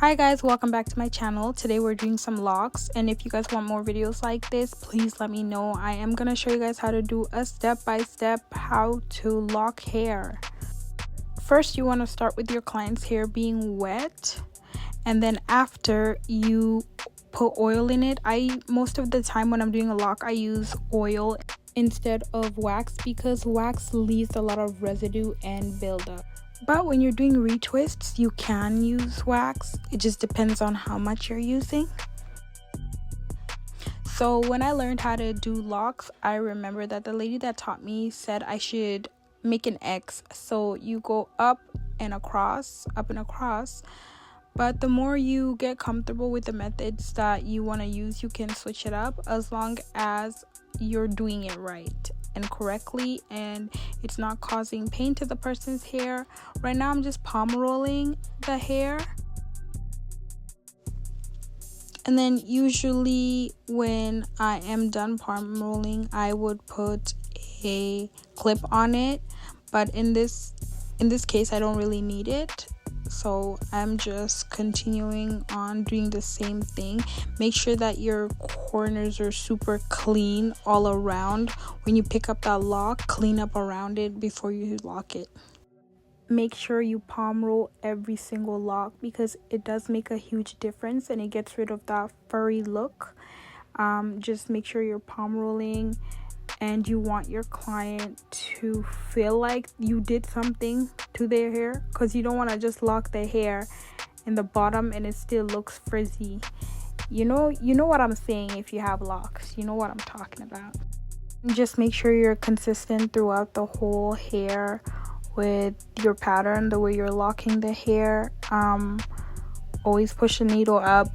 Hi guys, welcome back to my channel. Today we're doing some locks, and if you guys want more videos like this, please let me know. I am gonna show you guys how to do a step-by-step how to lock hair. First, you want to start with your client's hair being wet, and then after you put oil in it. Most of the time when I'm doing a lock, I use oil instead of wax because wax leaves a lot of residue and buildup. But when you're doing retwists, you can use wax. It just depends on how much you're using. So when I learned how to do locks, I remember that the lady that taught me said I should make an X. So you go up and across. But the more you get comfortable with the methods that you want to use, you can switch it up as long as you're doing it right and correctly and it's not causing pain to the person's hair. Right now I'm just palm rolling the hair, and then usually when I am done palm rolling, I would put a clip on it, but in this case I don't really need it. So I'm just continuing on doing the same thing. Make sure that your corners are super clean all around. When you pick up that lock, clean up around it before you lock it. Make sure you palm roll every single lock because it does make a huge difference and it gets rid of that furry look. Just make sure you're palm rolling, and you want your client to feel like you did something to their hair, because you don't want to just lock the hair in the bottom and it still looks frizzy. You know what I'm saying. If you have locks, you know what I'm talking about. Just make sure you're consistent throughout the whole hair with your pattern, the way you're locking the hair. Always push the needle up.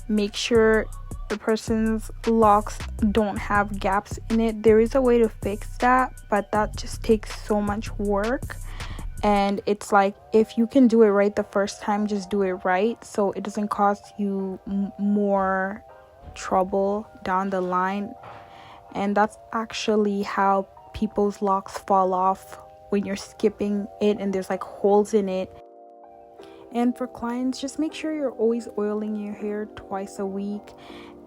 Make sure the person's locks don't have gaps in it. There is a way to fix that, but that just takes so much work, and it's like, if you can do it right the first time, just do it right so it doesn't cost you more trouble down the line. And that's actually how people's locks fall off, when you're skipping it and there's like holes in it. And for clients, just make sure you're always oiling your hair twice a week.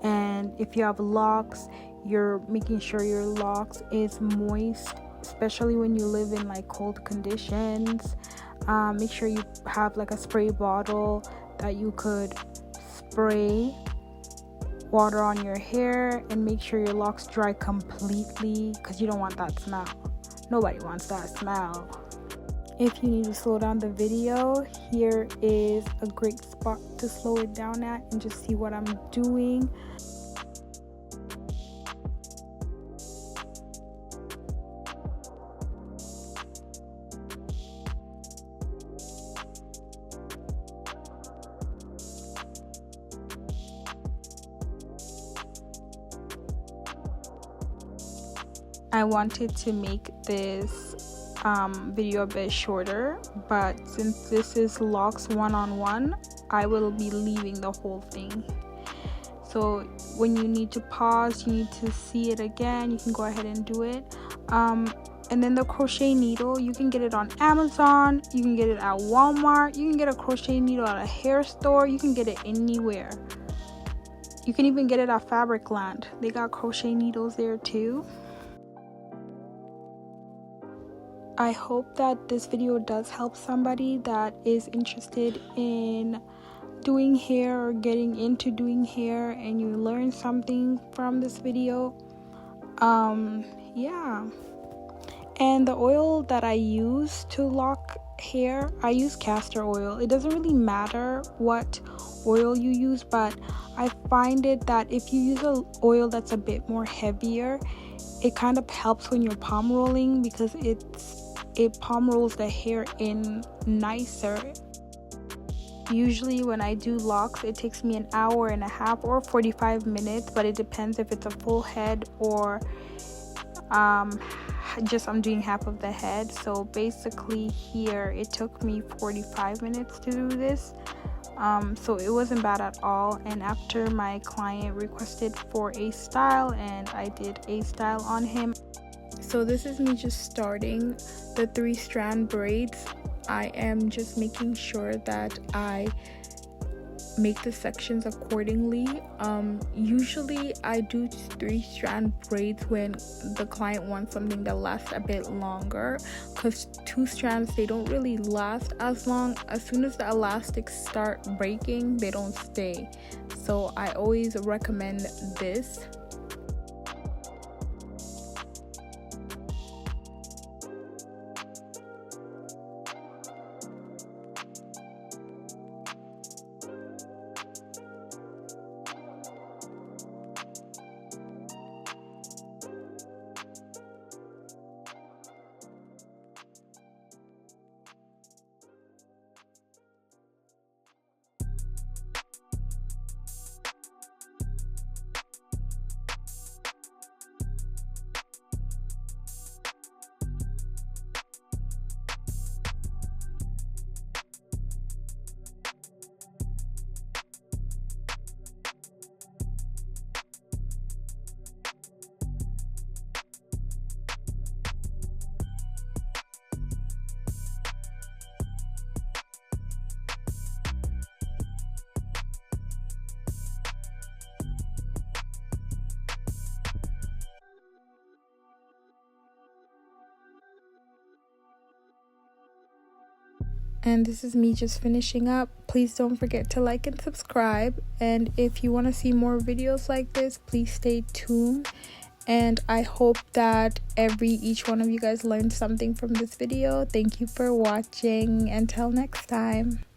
And if you have locks, you're making sure your locks is moist, especially when you live in like cold conditions. Make sure you have like a spray bottle that you could spray water on your hair, and make sure your locks dry completely because you don't want that smell. Nobody wants that smell. If you need to slow down the video, here is a great spot to slow it down at and just see what I'm doing. I wanted to make this video a bit shorter, but since this is locks one-on-one, I will be leaving the whole thing. So when you need to pause, you need to see it again, you can go ahead and do it. And then the crochet needle, you can get it on Amazon, you can get it at Walmart, you can get a crochet needle at a hair store, you can get it anywhere. You can even get it at Fabricland. They got crochet needles there too. I hope that this video does help somebody that is interested in doing hair or getting into doing hair, and you learn something from this video. Yeah. And the oil that I use to lock hair, I use castor oil. It doesn't really matter what oil you use, but I find it that if you use an oil that's a bit more heavier, it kind of helps when you're palm rolling because it palm rolls the hair in nicer. Usually when I do locks, it takes me an hour and a half or 45 minutes, but it depends if it's a full head or just I'm doing half of the head. So basically here it took me 45 minutes to do this. So it wasn't bad at all. And after my client requested for a style, and I did a style on him. So this is me just starting the 3-strand braids. I am just making sure that I make the sections accordingly. Usually I do 3-strand braids when the client wants something that lasts a bit longer, because 2 strands, they don't really last as long. As soon as the elastics start breaking, they don't stay. So I always recommend this. And this is me just finishing up. Please don't forget to like and subscribe, and if you want to see more videos like this, please stay tuned. And I hope that each one of you guys learned something from this video. Thank you for watching. Until next time.